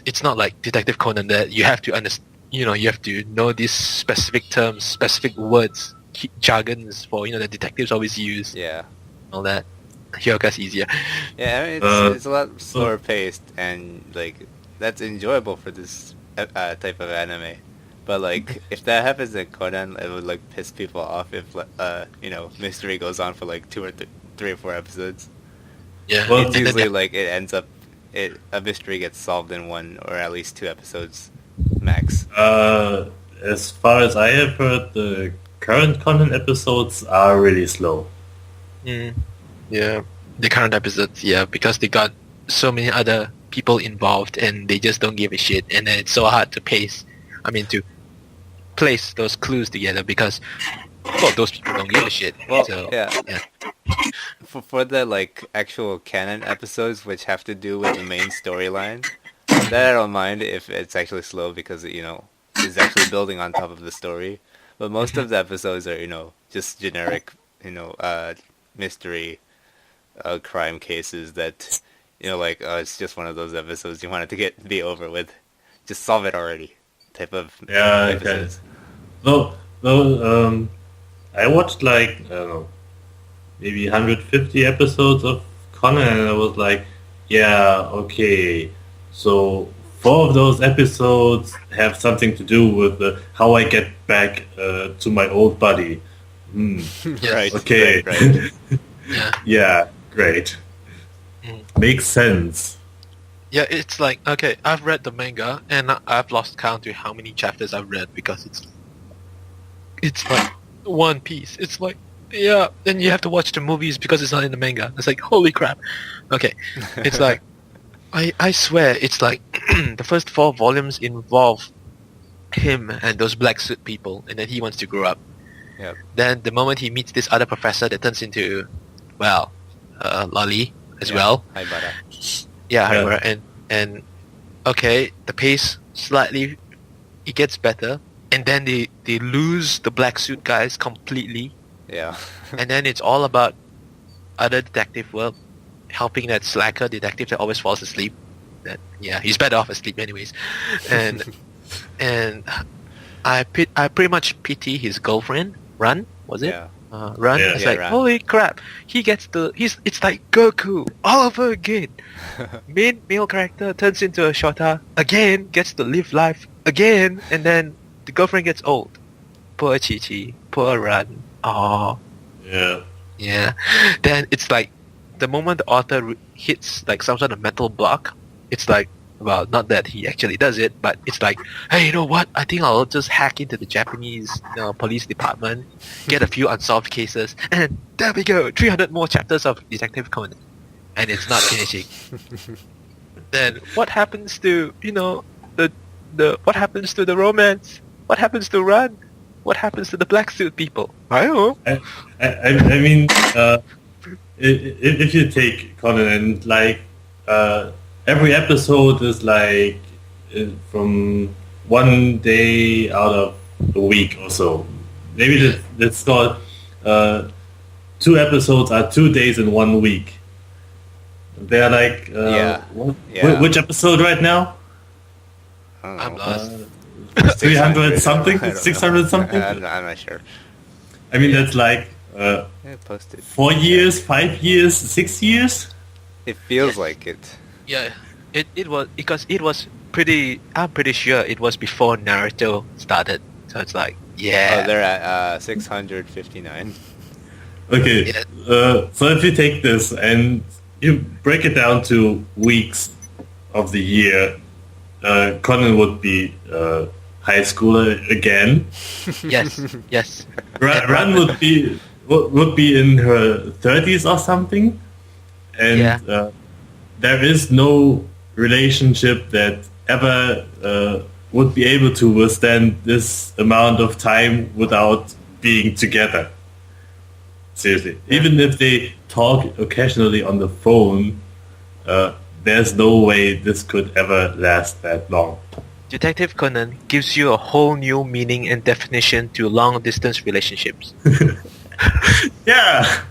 It's not like Detective Conan that you have to understand. You have to know these specific terms, specific words, jargons for the detectives always use. Yeah. All that. Hyoka's easier. Yeah, I mean it's a lot slower paced and like that's enjoyable for this type of anime. But like if that happens in Conan, it would like piss people off if mystery goes on for like 3 or 4 episodes. Yeah. Well, It's and then- usually like a mystery gets solved in 1 or at least 2 episodes max. As far as I have heard, the current Conan episodes are really slow. Yeah, the current episodes, because they got so many other people involved and they just don't give a shit, and then it's so hard to to place those clues together because, well, those people don't give a shit. Well, so, yeah. yeah. For the like actual canon episodes which have to do with the main storyline, that I don't mind if it's actually slow because it's actually building on top of the story. But most of the episodes are just generic mystery crime cases that it's just one of those episodes you want it to be over with, just solve it already type of Yeah, episodes. Though, I watched like, I don't know, maybe 150 episodes of Conan, and I was like, yeah, okay, so 4 of those episodes have something to do with how I get back to my old body. Yes. Right. Okay. Right. Yeah. Yeah, great. Makes sense. Yeah, it's like, okay, I've read the manga and I've lost count to how many chapters I've read because it's like One Piece. It's like, yeah, then you have to watch the movies because it's not in the manga. It's like, holy crap. Okay, it's like, I swear, it's like the first 4 volumes involve him and those black suit people, and then he wants to grow up. Yep. Then the moment he meets this other professor that turns into, well, Lolly as Yeah. well. Haibara. Yeah, Yeah. Haibara, and okay, the pace slightly, it gets better, and then they lose the black suit guys completely, Yeah. and then it's all about other detective work, helping that slacker detective that always falls asleep. That he's better off asleep anyways, and I pretty much pity his girlfriend. Run, was it? Yeah. Run. Yeah. It's Yeah, like, Ran. holy crap, it's like Goku all over again. Main male character turns into a Shota again, gets to live life again, and then the girlfriend gets old. Poor Chi-Chi. Poor Ran. Oh. Yeah. Yeah. Then it's like the moment the author hits like some sort of mental block, it's like, well, not that he actually does it, but it's like, hey, you know what? I think I'll just hack into the Japanese police department, get a few unsolved cases, and there we go, 300 more chapters of Detective Conan, and it's not finishing. Then what happens to the what happens to the romance? What happens to Ran? What happens to the black suit people? I don't know. I mean, if you take Conan and like every episode is like from one day out of a week or so. Maybe let's call 2 episodes are 2 days in 1 week. They're like which episode right now? I'm lost. 300 something, 600 something. I'm not sure. I mean that's like Posted 4 years, 5 years, 6 years. It feels like it. Yeah, it was because it was pretty. I'm pretty sure it was before Naruto started. So it's like, yeah. Oh, they're at 659. Okay, Yeah. So if you take this and you break it down to weeks of the year, Conan would be high schooler again. Yes. Ran would be in her 30s or something, and there is no relationship that ever would be able to withstand this amount of time without being together. Seriously, even if they talk occasionally on the phone, there's no way this could ever last that long. Detective Conan gives you a whole new meaning and definition to long-distance relationships. Yeah.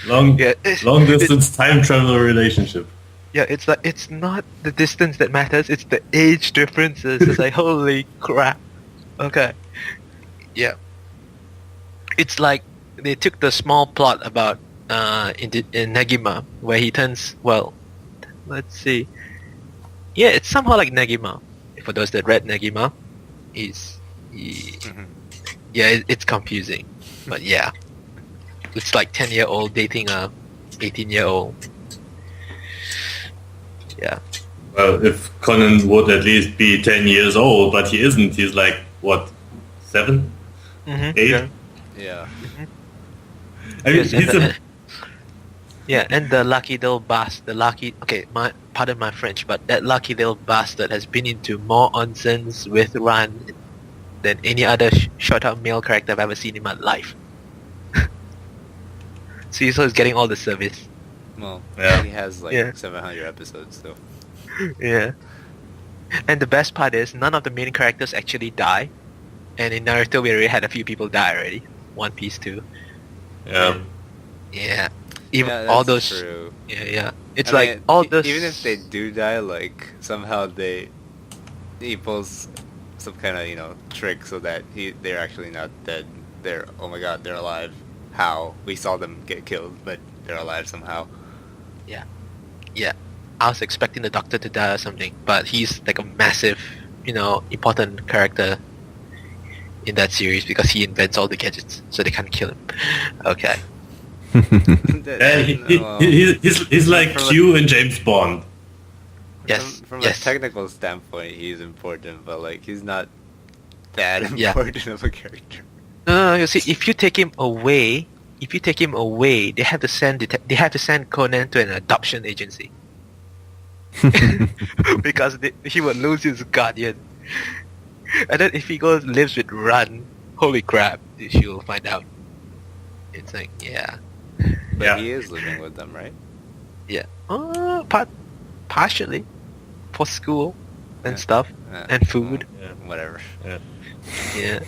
Long distance time travel relationship. Yeah, it's like it's not the distance that matters; it's the age differences. It's like holy crap. Okay. Yeah. It's like they took the small plot about in Negima where he turns let's see. Yeah, it's somehow like Negima. For those that read Negima, it's confusing, but yeah, it's like 10-year-old dating a 18-year-old. Yeah. Well, if Conan would at least be 10 years old, but he isn't. He's like, what, 7? 8? Yeah. I mean, Yes, yeah, and the lucky little bastard, pardon my French, but that lucky little bastard has been into more nonsense with Ran than any other short-term male character I've ever seen in my life. So he's getting all the service. Well, Yeah. he has like Yeah. 700 episodes, so. Yeah. And the best part is none of the main characters actually die. And in Naruto we already had a few people die already. One Piece too. Yeah. Yeah. Even Yeah, all that's those. true. Yeah. It's I like mean, all those. even if they do die, like somehow he pulls some kind of trick so that they're actually not dead. They're, oh my god, they're alive. How? We saw them get killed, but they're alive somehow. Yeah. I was expecting the Doctor to die or something, but he's like a massive, important character in that series because he invents all the gadgets, so they can't kill him. Okay. He's like Q and James Bond. Yes. From yes. a technical standpoint, he's important, but like he's not that Yeah. important of a character. No, you see, if you take him away, they have to send Conan to an adoption agency because he would lose his guardian. And then if he lives with Ran, holy crap, she'll find out. It's like, yeah. But Yeah. he is living with them, right? Yeah. Partially. For school and Yeah. stuff. And food. Whatever. Yeah.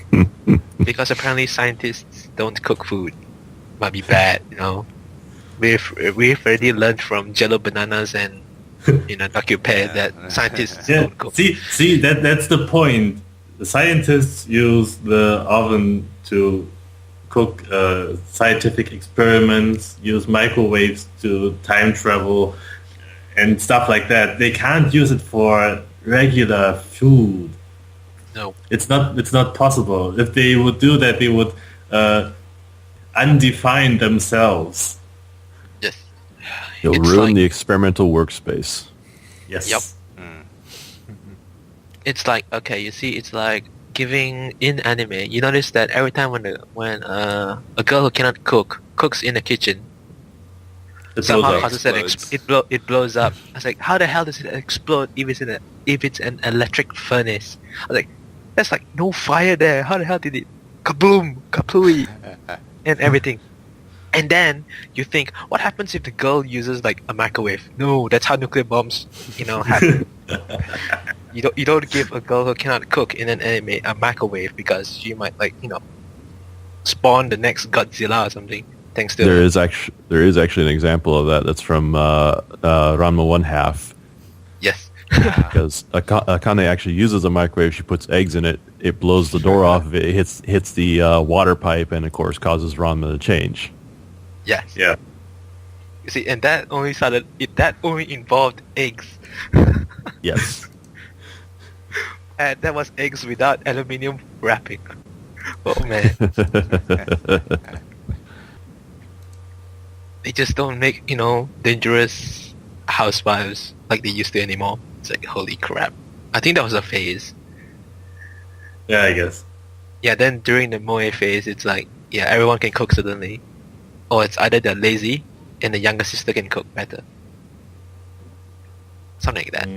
Because apparently scientists don't cook food. Might be bad, We've already learned from Jello Bananas and Docu-Pair that scientists Yeah. don't cook. See that's the point. The scientists use the oven to cook scientific experiments, use microwaves to time travel, and stuff like that. They can't use it for regular food. No. It's not possible. If they would do that, they would undefine themselves. Yes. You'll It's ruin like- the experimental workspace. Yes. Yep. It's like, okay, you see, it's like giving in anime. You notice that every time when a girl who cannot cook cooks in the kitchen, It's somehow also- causes it blows up. I was like, how the hell does it explode if it's an electric furnace? I was like, there's like no fire there. How the hell did it kaboom, kaplooey, and everything? And then you think, what happens if the girl uses like a microwave? No, that's how nuclear bombs, happen. You don't give a girl who cannot cook in an anime a microwave because she might spawn the next Godzilla or something. Thanks to There is actually an example of that. That's from Ranma 1/2. yes. Because Akane actually uses a microwave. She puts eggs in it. It blows the door off of it. It hits the water pipe, and of course causes Ranma to change. Yes. Yeah. You see, and that only involved eggs. Yes. And that was eggs without aluminium wrapping. Oh man. They just don't make, dangerous housewives like they used to anymore. It's like, holy crap. I think that was a phase. Yeah, I guess. Yeah, then during the moe phase, it's like, yeah, everyone can cook suddenly. Or it's either they're lazy and the younger sister can cook better. Something like that.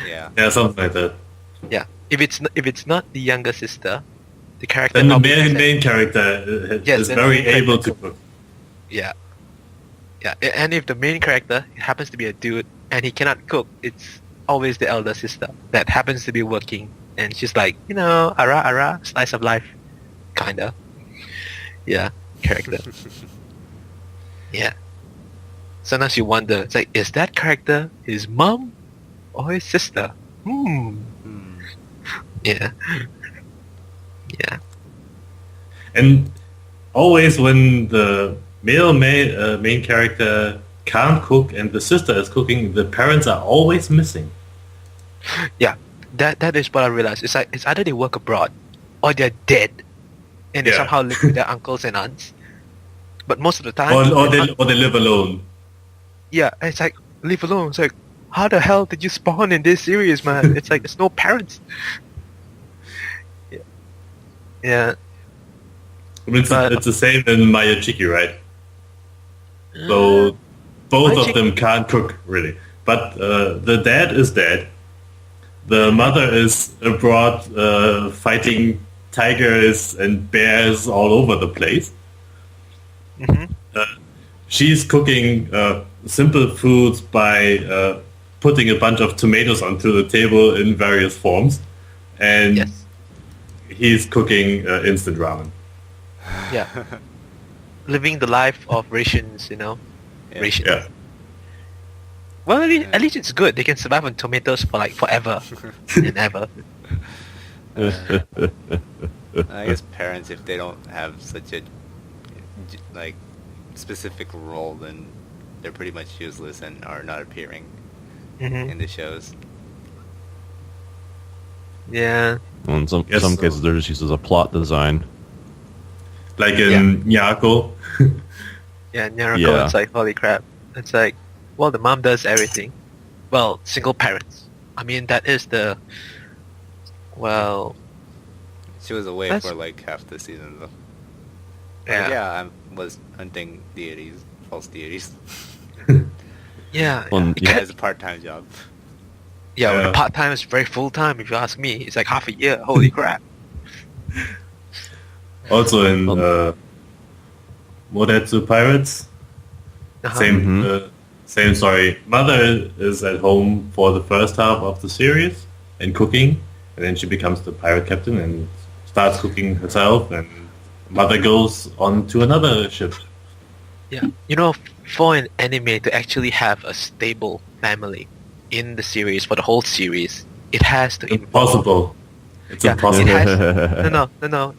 Yeah. Yeah, something like that. Yeah. If it's not the younger sister, the character Then the probably has main character Yes, is then the very main able to character- cook. Yeah. Yeah, and if the main character happens to be a dude and he cannot cook, it's always the elder sister that happens to be working, and she's like, ara, slice of life, kinda. Yeah, character. Yeah. Sometimes you wonder, it's like, is that character his mom or his sister? Yeah. Yeah. And always when the main character can't cook and the sister is cooking, the parents are always missing. Yeah, that is what I realized. It's like it's either they work abroad or they're dead, and they Yeah. somehow live with their uncles and aunts. But most of the time, Or they live alone. yeah, it's like leave alone. It's like, how the hell did you spawn in this series, man? It's like there's no parents. Yeah, I mean, But- it's the same in Mayachiki, right? So both of Mayachiki- them can't cook really. But the dad is dead. The mother is abroad fighting tigers and bears all over the place. Mhm. She's cooking simple foods by putting a bunch of tomatoes onto the table in various forms, and yes, he's cooking instant ramen. yeah. Living the life of rations, rations. Yeah, Well, at least it's good. They can survive on tomatoes for like forever and ever. I guess parents, if they don't have such a specific role, then they're pretty much useless and are not appearing Mhm. in the shows. Yeah. Well, in some Yes, cases, they're just used as a plot design. like in Nyako. Yeah, Naruto, Yeah. It's like, holy crap. It's like, well, the mom does everything. Well, single parents. I mean, that is the... Well, She was away That's- for like half the season though. yeah. I was hunting deities, false deities. Yeah. Well, It yeah. ca- As a part-time job. yeah, well, Yeah. the part-time is very full-time, if you ask me. It's like half a year. Holy crap. Also in Moretsu Pirates, Uh-huh. same story. Mother is at home for the first half of the series and cooking, and then she becomes the pirate captain and starts cooking herself, and mother goes on to another ship. Yeah. For an anime to actually have a stable family in the series, for the whole series, it has to involve... Impossible. It's Yeah, impossible. it has, no.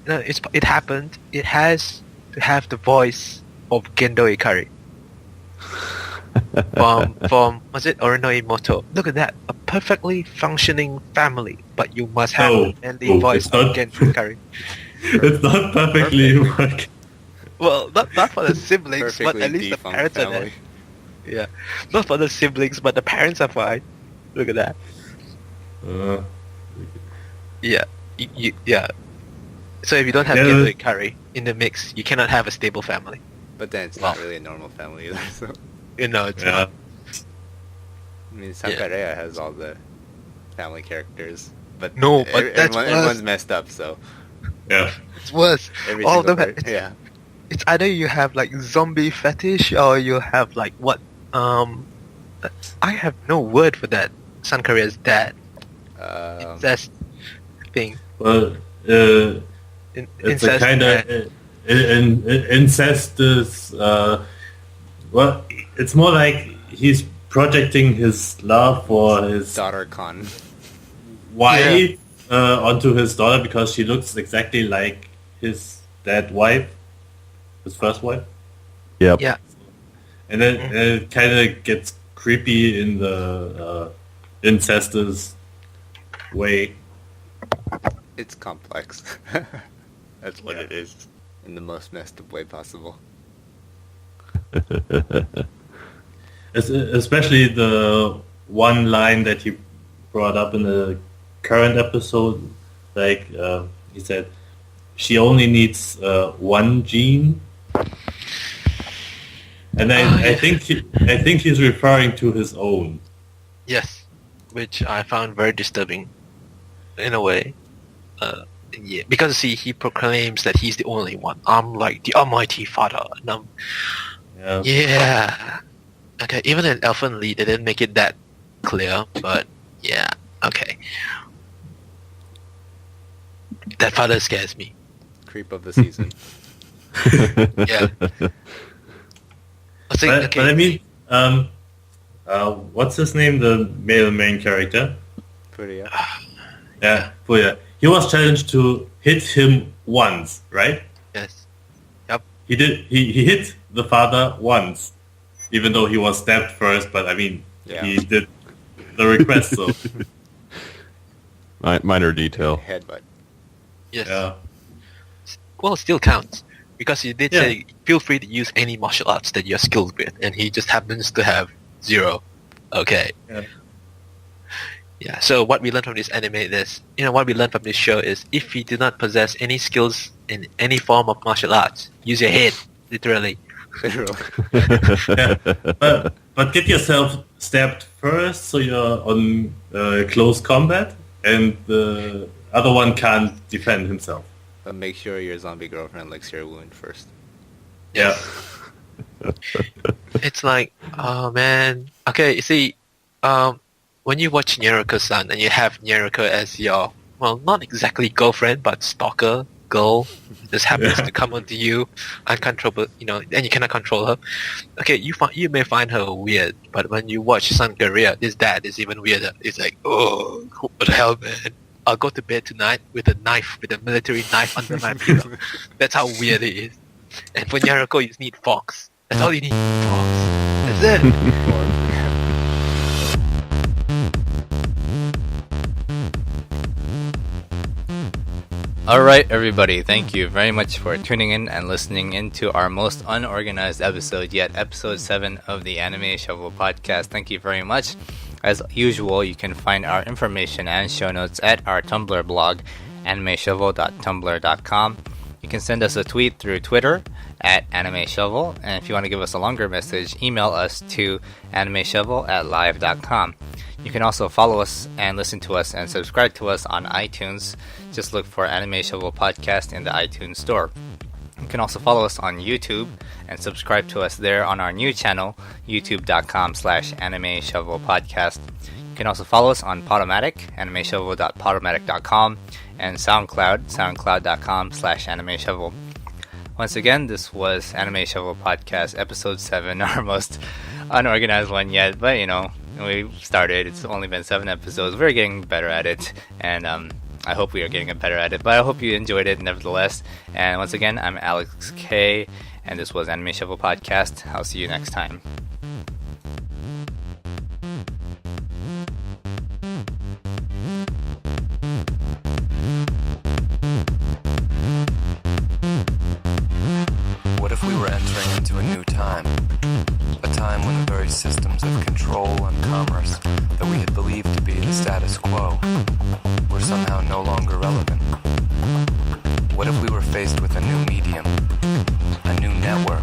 It happened. It has to have the voice of Gendo Ikari. from was it Orino Imoto? Look at that, a perfectly functioning family, but you must have No, a manly no, voice it's not. of Gen Fukari. It's not perfectly work. Well, not for the siblings, but Perfectly at least the defunct parents are family. there. Yeah, not for the siblings, but the parents are fine. Look at that. Yeah, yeah. So if you don't have Yeah, Gen but- Fukari in the mix, you cannot have a stable family. But then it's Wow. not really a normal family either. So You know, it's Yeah. not. I mean, Sankareya has all the family characters, but No, but that's worse. everyone's messed up. So Yeah. It's worse. every All of single them. yeah. It's either you have like zombie fetish or you have like what? I have no word for that. Sankareya's dad. Incest thing. Well, In, it's a incest kind dad. of incest is well, it's more like he's projecting his love for his Daughter Khan. wife onto his daughter because she looks exactly like his dead wife, his first wife, Yep. Yeah. and then it kind of gets creepy in the incestous way. It's complex. That's what it is, in the most messed up way possible. Especially the one line that he brought up in the current episode, like he said, she only needs one gene, and I think he's referring to his own. Yes, which I found very disturbing, in a way. Yeah, because see, he proclaims that he's the only one. I'm like the Almighty Father, and I'm yeah. Okay, even in Elfen Lied, they didn't make it that clear, but yeah, okay. That father scares me. Creep of the season. Yeah. I think, But I mean, what's his name? The male main character. Pretty. Yeah, Fuya. He was challenged to hit him once, right? yes. He did. He hit the father once, even though he was stabbed first. But I mean, Yeah. he did the request. So Minor detail. Headbutt. Yes. yeah, Well, it still counts. Because he did Yeah. say, feel free to use any martial arts that you're skilled with, and he just happens to have 0. Okay. Yeah. Yeah, so what we learned from this anime is, what we learned from this show is, if you do not possess any skills in any form of martial arts, use your head, literally. yeah. But get yourself stabbed first, so you're on close combat, and the other one can't defend himself. But make sure your zombie girlfriend licks your wound first. Yeah. It's like, oh man. Okay, you see, when you watch Nyeruko-san and you have Nyeruko as your, well, not exactly girlfriend, but stalker girl, just happens to come onto you, uncontrollable, and you cannot control her. Okay, you may find her weird, but when you watch Sankareya, his dad is even weirder. It's like, oh, what the hell, man? I'll go to bed tonight with a military knife under my pillow. That's how weird it is. And for Nyeruko, you just need fox. That's all you need, fox. That's it. Alright, everybody, thank you very much for tuning in and listening into our most unorganized episode yet, episode 7 of the Anime Shovel podcast. Thank you very much. As usual, you can find our information and show notes at our Tumblr blog, animeshovel.tumblr.com. You can send us a tweet through Twitter at animeshovel, and if you want to give us a longer message, email us to animeshovel@live.com. You can also follow us and listen to us and subscribe to us on iTunes. Just look for Anime Shovel Podcast in the iTunes store. You can also follow us on YouTube and subscribe to us there on our new channel, youtube.com/Anime Shovel Podcast. You can also follow us on Podomatic, animeshovel.podomatic.com, and SoundCloud, soundcloud.com/Anime Shovel. Once again, this was Anime Shovel Podcast, episode 7, our most unorganized one yet, but we started, it's only been 7 episodes, we're getting better at it, and I hope we are getting better at it, but I hope you enjoyed it nevertheless. And once again, I'm Alex K, and this was Anime Shovel Podcast. I'll see you next time. time. A time when the very systems of control and commerce that we had believed to be the status quo were somehow no longer relevant. What if we were faced with a new medium, a new network,